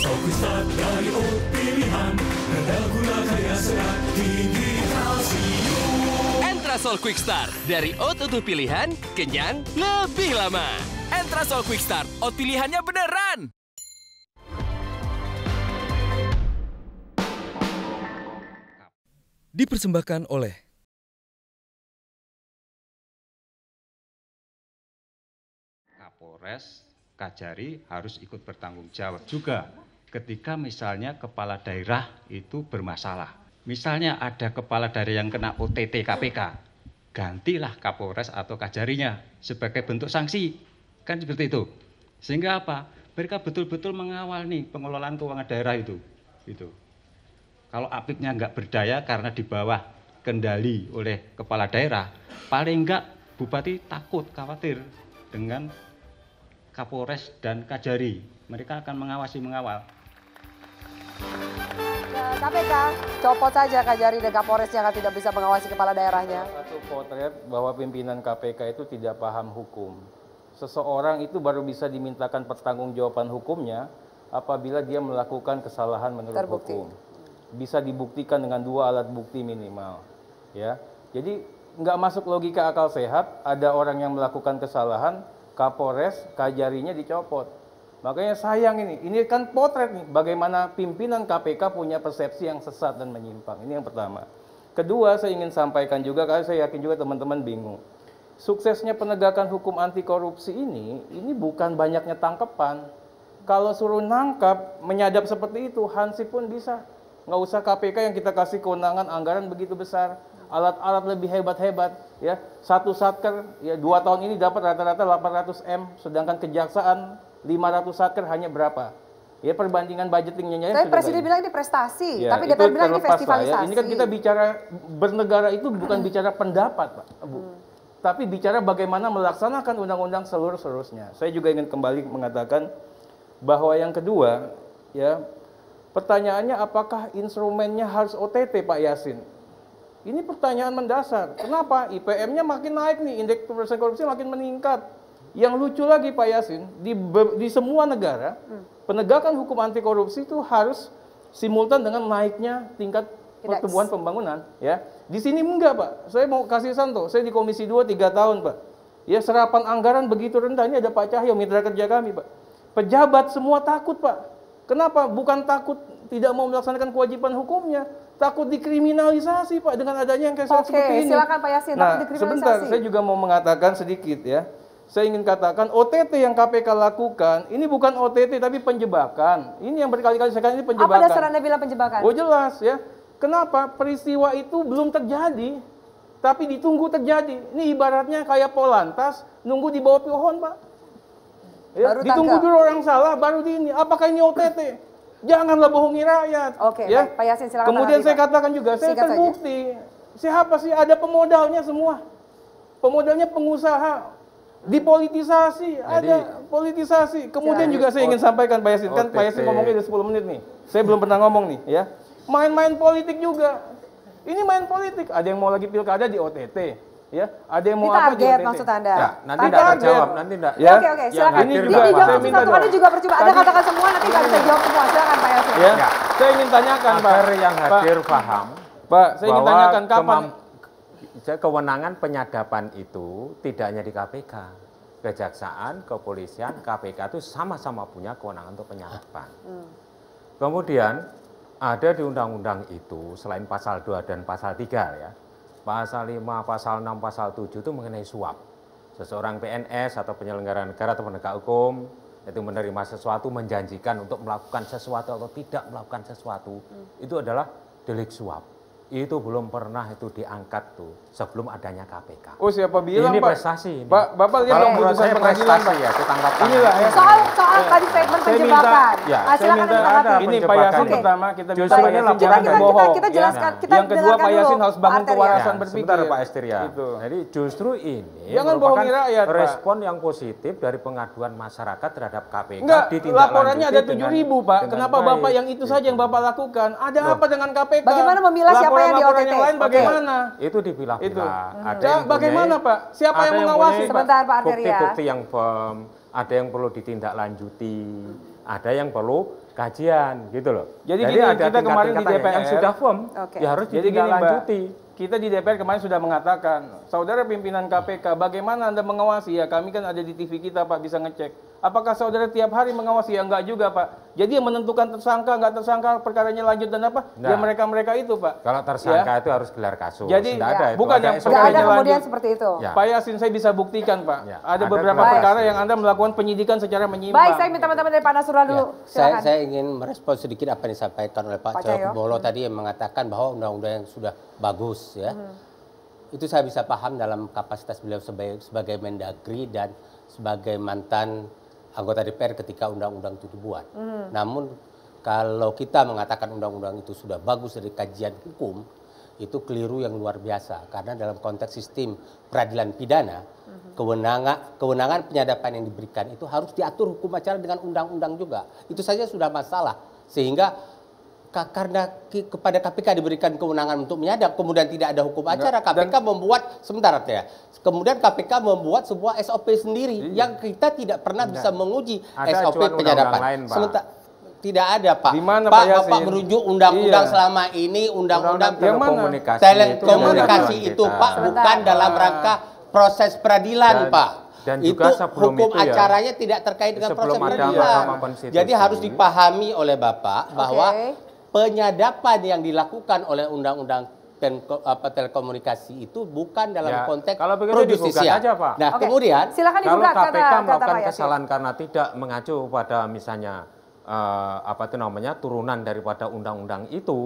Soulquickstart dari oat pilihan, rendah gula kaya serat, tinggi kalsium. Entrasol Quickstart dari oat utuh pilihan, kenyang lebih lama. Entrasol Quickstart, oat pilihannya beneran. Dipersembahkan oleh Kapolres, Kajari harus ikut bertanggung jawab juga ketika misalnya kepala daerah itu bermasalah. Misalnya ada kepala daerah yang kena OTT KPK, gantilah Kapolres atau Kajarinya sebagai bentuk sanksi. Kan seperti itu. Sehingga apa? Mereka betul-betul mengawal nih pengelolaan keuangan daerah itu. Kalau apiknya nggak berdaya karena di bawah kendali oleh kepala daerah, paling nggak bupati takut, khawatir dengan Kapolres dan Kajari. Mereka akan mengawal. KPK, copot saja Kajari dan Kapolres yang tidak bisa mengawasi kepala daerahnya. Satu potret bahwa pimpinan KPK itu tidak paham hukum. Seseorang itu baru bisa dimintakan pertanggungjawaban hukumnya apabila dia melakukan kesalahan menurut Terbukti. hukum. Bisa dibuktikan dengan 2 alat bukti minimal. Ya, jadi nggak masuk logika akal sehat. Ada orang yang melakukan kesalahan, Kapolres, Kajarinya dicopot. Makanya sayang ini kan potret nih, bagaimana pimpinan KPK punya persepsi yang sesat dan menyimpang. Ini yang pertama. Kedua, saya ingin sampaikan juga, karena saya yakin juga teman-teman bingung. Suksesnya penegakan hukum anti korupsi ini bukan banyaknya tangkapan. Kalau suruh nangkap, menyadap seperti itu, Hansip pun bisa. Nggak usah KPK yang kita kasih kewenangan anggaran begitu besar. Alat-alat lebih hebat-hebat, ya. Satu satker, ya 2 tahun ini dapat rata-rata 800 M, sedangkan kejaksaan 500 satker hanya berapa? Ya perbandingan budgetingnya. Tapi Presiden bilang ini prestasi, ya, tapi DPR bilang ini festivalisasi. Ya. Ini kan kita bicara bernegara itu bukan bicara pendapat, Pak, Bu. Tapi bicara bagaimana melaksanakan undang-undang seluruhnya. Saya juga ingin kembali mengatakan bahwa yang kedua, ya pertanyaannya apakah instrumennya harus OTT, Pak Yasin? Ini pertanyaan mendasar. Kenapa? IPM-nya makin naik nih, indeks pemberantasan korupsi makin meningkat. Yang lucu lagi Pak Yasin, di semua negara, penegakan hukum anti korupsi itu harus simultan dengan naiknya tingkat pertumbuhan pembangunan. Ya, di sini enggak Pak. Saya mau kasih contoh. Saya di Komisi 2 3 tahun Pak. Ya serapan anggaran begitu rendah. Ini ada Pak Cahyo, mitra kerja kami Pak. Pejabat semua takut Pak. Kenapa? Bukan takut tidak mau melaksanakan kewajiban hukumnya. Takut dikriminalisasi Pak dengan adanya yang kayak seperti ini. Silakan Pak Yasin, nah, sebentar, saya juga mau mengatakan sedikit ya. Saya ingin katakan OTT yang KPK lakukan ini bukan OTT tapi penjebakan. Ini yang berkali-kali saya katakan ini penjebakan. Apa dasar Anda bilang penjebakan? Oh jelas ya. Kenapa? Peristiwa itu belum terjadi, tapi ditunggu terjadi. Ini ibaratnya kayak Polantas nunggu di bawah pohon Pak. Ya, ditunggu dulu orang salah baru di ini. Apakah ini OTT? Janganlah bohongi rakyat. Oke, ya. Pak Yasin silakan. Kemudian saya katakan juga, saya terbukti. Siapa sih ada pemodalnya semua? Pemodalnya pengusaha, dipolitisasi, ada politisasi. Kemudian juga saya ingin sampaikan Pak Yasin, kan Pak Yasin ngomongnya udah 10 menit nih. Saya belum pernah ngomong nih, ya. Main-main politik juga. Ini main politik. Ada yang mau lagi pilkada di OTT. Ya, ada yang mau apa target maksud Anda? Ya, nanti tidak terjawab, nanti tidak. Ya. Oke, silakan. Ini juga dijawab satu kali juga percuma. Anda katakan semua nanti nggak bisa jawab semua. Silakan Pak Yasin. Ya. Saya ingin tanyakan Pak. Agar yang hadir paham. Pak, saya ingin tanyakan kapan kewenangan penyadapan itu tidak hanya di KPK. Kejaksaan, kepolisian, KPK itu sama-sama punya kewenangan untuk penyadapan. Kemudian ada di undang-undang itu selain pasal 2 dan pasal 3 ya. Pasal 5, pasal 6, pasal 7 itu mengenai suap. Seseorang PNS atau penyelenggara negara atau penegak hukum itu menerima sesuatu, menjanjikan untuk melakukan sesuatu atau tidak melakukan sesuatu, itu adalah delik suap. Itu belum pernah itu diangkat tuh sebelum adanya KPK. Oh siapa bilang ini Pak? prestasi. Ini. Pak, Bapak lihat kalau dong putusan pengadilan Pak. Ya, ditangkap Inilah ya. Soal tadi statement penjebakan. Ya, saya minta ini Pak Yasin pertama kita bisa kita jelaskan. Yang kedua Pak Yasin harus bangun kewarasan berpikir. Sebentar Pak Estiria. Jadi justru ini jangan bohongi rakyat, respon yang positif dari pengaduan masyarakat terhadap KPK. Enggak, laporannya ada 7.000 Pak. Kenapa Bapak yang itu saja yang Bapak lakukan? Ada apa dengan KPK? Bagaimana memilah siapa yang di OTT? Bagaimana? Itu dipilah-pilah. Bagaimana Pak? Siapa yang mengawasi? Sebentar Pak Arteria. Bukti-bukti yang firm, ada yang perlu ditindaklanjuti, ada yang perlu kajian gitu loh. Jadi gini, kita kemarin di tingkatan-tingkatan yang DPR, sudah firm, Oke. ya harus Jadi gini, Mbak, ditindaklanjuti. kita di DPR kemarin sudah mengatakan, saudara pimpinan KPK, bagaimana Anda mengawasi? Ya kami kan ada di TV kita Pak, bisa ngecek. Apakah saudara tiap hari mengawasi? Ya enggak juga Pak. Jadi yang menentukan tersangka, enggak tersangka, perkaranya lanjut dan apa? Nah. Ya mereka-mereka itu Pak. Kalau tersangka itu harus gelar kasus. Jadi, Nggak ada ya, itu. bukan Ada yang SOP. Tidak ada Perkaranya kemudian lanjut. seperti itu. Ya. Pak Yasin, saya bisa buktikan Pak. Ya, Ada ada beberapa gelar perkara kasus. yang Anda melakukan penyidikan secara menyimpang. Baik, saya minta teman-teman dari Pak Nasrullah dulu. Silakan. Saya ingin merespon sedikit apa yang disampaikan oleh Pak Pak Cahyo Cahyo. Kumolo tadi yang mengatakan bahwa undang-undang yang sudah bagus ya. Itu saya bisa paham dalam kapasitas beliau sebagai Mendagri dan sebagai mantan anggota DPR ketika undang-undang itu dibuat. Namun kalau kita mengatakan undang-undang itu sudah bagus dari kajian hukum, itu keliru yang luar biasa karena dalam konteks sistem peradilan pidana kewenangan penyadapan yang diberikan itu harus diatur hukum acara dengan undang-undang juga. Itu saja sudah masalah sehingga karena kepada KPK diberikan kewenangan untuk menyadap, kemudian tidak ada hukum acara, KPK membuat sebentar ya. Kemudian KPK membuat sebuah SOP sendiri yang kita tidak pernah bisa menguji Ada SOP acuan penyadapan. undang-undang lain, Pak. Sementara tidak ada Pak. Di mana, Pak, Pak Yasin? Bapak merujuk undang-undang Iya. selama ini undang-undang Yang mana? telekomunikasi. telekomunikasi itu itu kita. Pak bukan dalam rangka proses peradilan Dan- Pak. dan itu juga sebelum hukum itu ya, acaranya tidak terkait dengan sebelum proses ada peradilan. Mahkamah Konstitusi. Jadi harus dipahami oleh Bapak bahwa Oke. penyadapan yang dilakukan oleh undang-undang telekomunikasi itu bukan dalam Ya, konteks kalau begitu pro digugat justisia. aja, Pak. Nah, Oke. kemudian Silakan Kalau digugat KPK kata melakukan Pak Yasin. kesalahan karena tidak mengacu pada misalnya turunan daripada undang-undang itu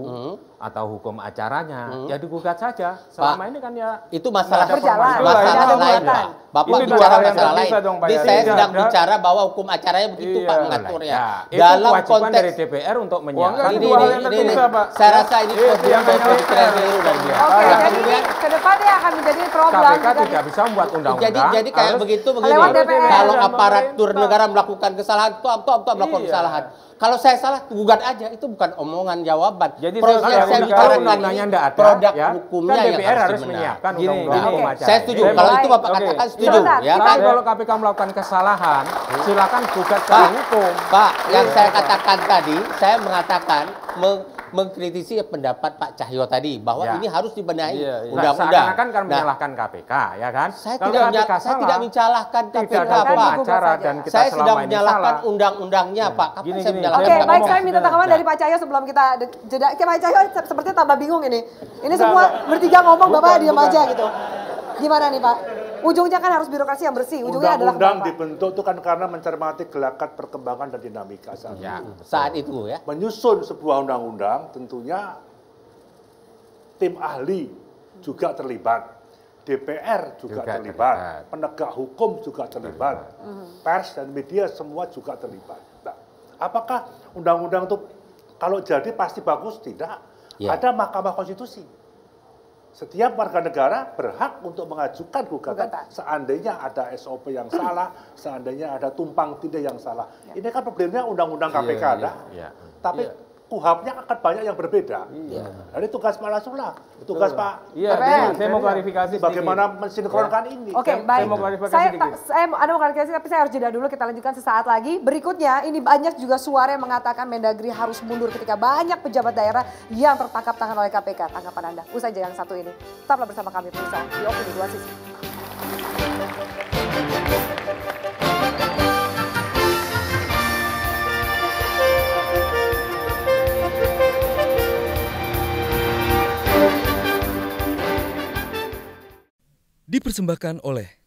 atau hukum acaranya, ya digugat saja. Selama ini kan ya itu masalah Berjalan. masalah Tidak ada lain, hambatan. Pak. Bapak Itu bicara hal yang masalah tak lain. bisa dong, Pak Ini Yasin. saya Tidak sedang ada. bicara bahwa hukum acaranya begitu Iya. Pak mengaturnya. ya, itu Dalam kewajiban konteks dari DPR untuk enggak, menyiapkan. itu dua hal yang terpisah, Pak. Saya rasa ini Yang pemikiran keliru dan dia. Oke, Nah, jadi kemudian ke depannya akan menjadi problem. KPK jika tidak bisa membuat undang-undang. jadi kayak harus- begitu Lewat begini. DPR. Kalau dan aparatur pemerintah. negara melakukan kesalahan, toh melakukan Iya. kesalahan. Kalau saya salah, gugat aja. Itu bukan omongan jawaban. Jadi Proses saya yang saya klarifikasi. bicarakan Kalau ini undang-undangnya tidak ada, produk ya, hukumnya kan yang DPR harus dibenahi. menyiapkan Gini, undang-undang gini. hukum Oke. acara. Saya setuju. Saya Kalau baik. itu Bapak Oke. katakan setuju, Sebentar, ya kita- kan? Tapi kalau KPK melakukan kesalahan, silakan gugat ke Pak, hukum. Pak, yang saya katakan tadi, saya mengatakan mengkritisi pendapat Pak Cahyo tadi bahwa Ya. ini harus dibenahi Iya, iya. undang-undang. Seakan-akan kan Nah, menyalahkan KPK, ya kan? saya Kalau tidak KPK saya salah, tidak menyalahkan tidak KPK, ada hukum Pak. acara saja. dan kita Saya selama sedang ini menyalahkan salah. undang-undangnya, Pak. Kapan Gini, saya gini. menyalahkan Oke, Saya baik, ngomong- saya minta tanggapan Nah. dari Pak Cahyo sebelum kita jeda. Oke, Pak Cahyo sepertinya tambah bingung ini. Ini semua bertiga ngomong, Bapak diam aja gitu. Gimana nih Pak? Ujungnya kan harus birokrasi yang bersih. Ujungnya adalah Undang-undang Bapak. dibentuk itu kan karena mencermati gelagat perkembangan dan dinamika saat ini. Ya, saat itu ya. Menyusun sebuah undang-undang tentunya tim ahli juga terlibat, DPR juga Juga terlibat, terlibat. penegak hukum juga terlibat, pers dan media semua juga terlibat. Nah, apakah undang-undang itu kalau jadi pasti bagus? Tidak. Ya. Ada Mahkamah Konstitusi. Setiap warga negara berhak untuk mengajukan gugatan Gugatan. seandainya ada SOP yang salah, seandainya ada tumpang tindih yang salah. Ini kan problemnya undang-undang KPK ada, Iya. tapi KUHAP-nya akan banyak yang berbeda. Jadi tugas Pak Nasrullah, tugas Pak Iya, DPR. gini, saya mau klarifikasi sedikit. bagaimana mensinkronkan ini. Oke, Saya baik. mau klarifikasi Saya, sedikit. Anda mau klarifikasi, tapi saya harus jeda dulu. Kita lanjutkan sesaat lagi. Berikutnya, ini banyak juga suara yang mengatakan Mendagri harus mundur ketika banyak pejabat daerah yang tertangkap tangan oleh KPK. Tanggapan Anda? Usai jeda yang satu ini. Tetaplah bersama kami, pemirsa, di Opini Dua Sisi. Dipersembahkan oleh